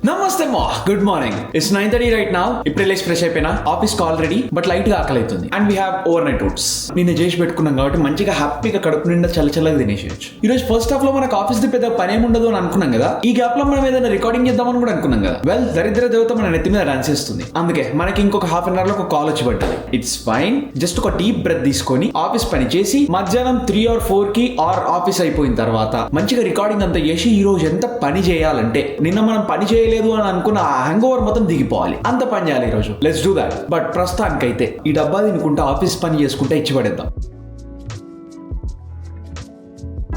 నమస్తే మా good morning. It's 9:30 right now. ఇప్పుడు లేచి ఫ్రెష్ అయిపోయినా, office call ready, but light గా ఆకలి అవుతుంది. And we have overnight oats. నిన్న చేసి పెట్టుకున్నాం కాబట్టి మంచిగా హ్యాపీగా కడుపు నిండా చల్లగా తినేసేయచ్చు. ఈ రోజు ఫస్ట్ హాఫ్ లో మనకు ఆఫీస్ ది పెద్ద పని ఏముండదు అని అనుకున్నాం కదా. ఈ గ్యాప్ లో మనం ఏదైనా రికార్డింగ్ చేద్దామని కూడా అనుకున్నాం కదా. వెల్, దరిద్ర దేవత మన నెత్తి మీద డాన్స్ చేస్తుంది. అందుకే మనకి ఇంకొక హాఫ్ అన్ అవర్ లో ఒక కాల్ వచ్చి పడ్డది. It's fine. జస్ట్ ఒక డీప్ బ్రెత్ తీసుకొని ఆఫీస్ పని చేసి మధ్యాహ్నం 3 or 4 కి ఆఫీస్ అయిపోయిన తర్వాత మంచిగా రికార్డింగ్ అంతా చేసి ఈ రోజు ఎంత పని చేయాలంటే, నిన్న మనం పని చేయలేదు అని అనుకున్న ఆ హ్యాంగ్ ఓవర్ మొత్తం దిగిపోవాలి. అంత పని చేయాలి ఈ రోజు. Let's do that. బట్ ప్రస్తుతానికైతే ఈ డబ్బా తినుకుంటా ఆఫీస్ పని చేసుకుంటే ఇచ్చి పడేద్దాం.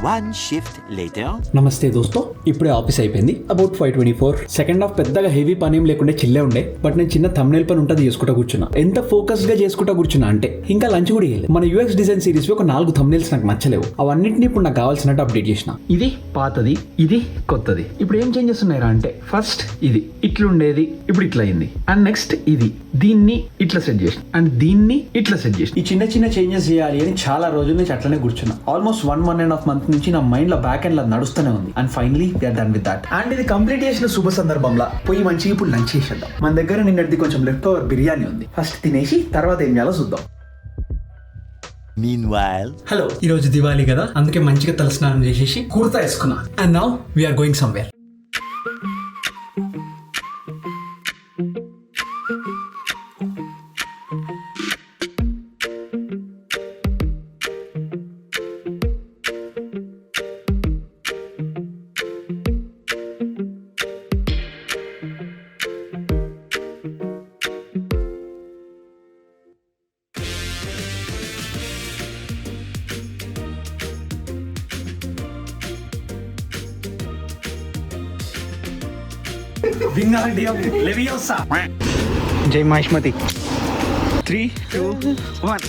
One shift later. నమస్తే దోస్తో, ఇప్పుడే ఆఫీస్ అయిపోయింది. అబౌట్ 5:24. సెకండ్ హాఫ్ పెద్దగా హెవీ పని ఏం లేకుండా చిల్లే ఉండే. బట్ నేను చిన్న థంబ్నెయిల్ పని ఉంటుంది చేసుకుంటా కూర్చున్నా. ఎంత ఫోకస్ గా చేసుకుంటా కూర్చున్నా అంటే ఇంకా లంచ్ కూడా చేయలేదు. మన UX డిజైన్ సిరీస్ ఒక 4 థంబ్నెయిల్స్ నాకు నచ్చలేవు. అవన్నింటినీ ఇప్పుడు నాకు కావాల్సినట్టు అప్డేట్ చేసిన. ఇది పాతది, ఇది కొత్తది. ఇప్పుడు ఏం చేంజెస్ ఉన్నాయా అంటే, ఫస్ట్ ఇది ఇట్లుండేది ఇప్పుడు ఇట్లా అయింది. అండ్ నెక్స్ట్ ఇది దీన్ని ఇట్లా సెట్ చేసిన, అండ్ దీన్ని ఇట్లా సెట్ చేసిన. ఈ చిన్న చిన్న చేంజెస్ చేయాలి అని చాలా రోజుల నుంచి అట్లనే కూర్చున్నా. ఆల్మోస్ట్ 1.5 months నుంచి నా మైండ్ లో బ్యాక్ ఎండ్ లో నడుస్తూనే ఉంది. And finally we are done with that. And ఇది కంప్లీట్ చేసిన శుభ సందర్భంలో పోయి మంచిగా ఇప్పుడు లంచ్ చేసేద్దాం. మన దగ్గర నిన్నటిది కొంచెం లెఫ్ట్ ఓవర్ బిర్యానీ ఉంది. ఫస్ట్ తినేసి తర్వాత ఏం చేయాలో చూద్దాం. Meanwhile. హలో, ఈ రోజు దివాళీ కదా, అందుకే మంచిగా తలస్నానం చేసేసి కుర్తా వేసుకున్నా. And now we are going somewhere. జై మహిష్మతి. 3, 2, 1.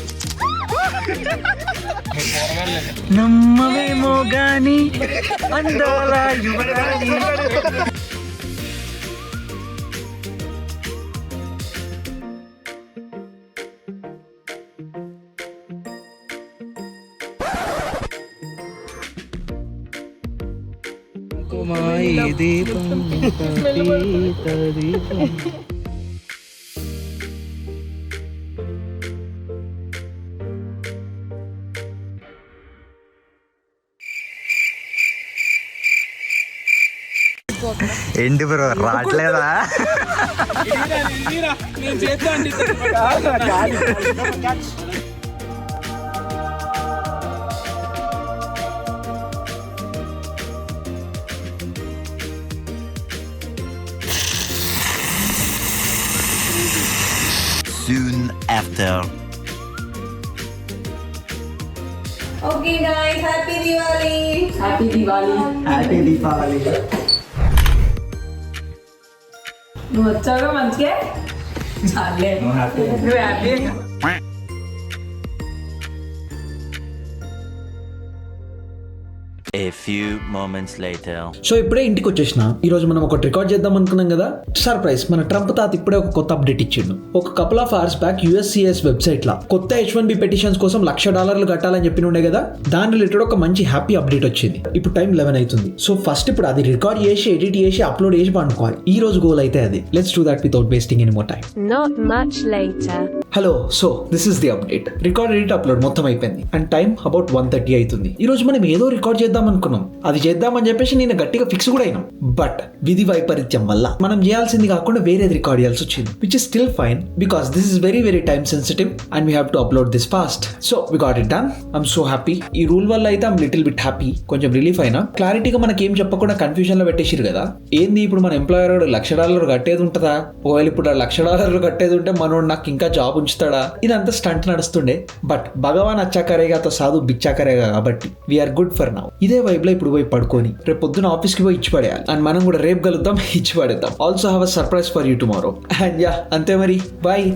నమ్మవేమో గాని అందాల యువరాణి. కుమాయి దీపం పీత దీపం. ఏంటి బ్రో రావట్లేదా? Soon after. Okay guys, happy Diwali. Happy Diwali. Happy Deepavali. నువ్వు వచ్చావుగా మంచిగా చాలే. నువ్వు happy. A few moments later. So ఇప్పుడే ఇంటికి వచ్చేసిన. ఈ రోజు మనం ఒకటి రికార్డ్ చేద్దాం అనుకున్నాం కదా. సర్ప్రైజ్, మన ట్రంప్ తాత ఇప్పుడే ఒక కొత్త అప్డేట్ ఇచ్చిండు. ఒక couple of hours back USCIS website లా కొత్త H1B పెటిషన్స్ కోసం $1,00,000 కట్టాలని చెప్పి ఉండే కదా. దాని రిలేటెడ్ ఒక మంచి హ్యాపీ అప్డేట్ వచ్చింది. ఇప్పుడు టైం 11 అవుతుంది. సో ఫస్ట్ ఇప్పుడు అది రికార్డ్ చేసి ఎడిట్ చేసి అప్లోడ్ చేసి పండుకోవాలి. ఈ రోజు గోల్ అయితే అది. Let's do that without wasting any more time. Not much later. Hello, so this is the update. Record edit upload మొత్తం అయిపోయింది. అండ్ టైం అబౌట్ 1:30 అవుతుంది. ఈ రోజు మనం ఏదో రికార్డ్ చేద్దాం అనుకున్నాం. అది చేద్దామని చెప్పేసి నేను గట్టిగా ఫిక్స్ కూడా అయినాం. బట్ విధి వైపరీత్యం వల్ల మనం చేయాల్సింది కాకుండా వేరేది రికార్డ్ చేయాల్సి వచ్చింది. Which is still fine because this is very very time sensitive and we have to upload this fast. So we got it done. I'm so happy. ఈ రూల్ వల్ల అయితే ఐమ్ లిటిల్ బిట్ హ్యాపీ. కొంచెం relief అయినా. క్లారిటీగా మనకి ఏం చెప్పకుండా confusion లో పెట్టేసారు కదా. ఏంది ఇప్పుడు మన ఎంప్లాయర్ $1,00,000 కట్టేది ఉంటుందా? ఒకవేళ ఇప్పుడు $1,00,000 కట్టేది ఉంటే మనోడు నాకు ఇంకా జాబ్ ఉంచుతాడా? ఇదంతా స్టంట్ నడుస్తుండే. బట్ భగవాన్ అచ్చాకరేగా సాధు బిచ్చాకరేగా కాబట్టి వీఆర్ గుడ్ ఫర్ నౌ. ఇదే వైబ్ లో ఇప్పుడు పోయి పడుకొని రేపు పొద్దున ఆఫీస్ కి పోయి ఇచ్చి పడేయాలి. అండ్ మనం కూడా రేపు కలుద్దాం, ఇచ్చి పడేద్దాం. Also have a surprise for you tomorrow. And yeah, అంతే మరి. బాయ్.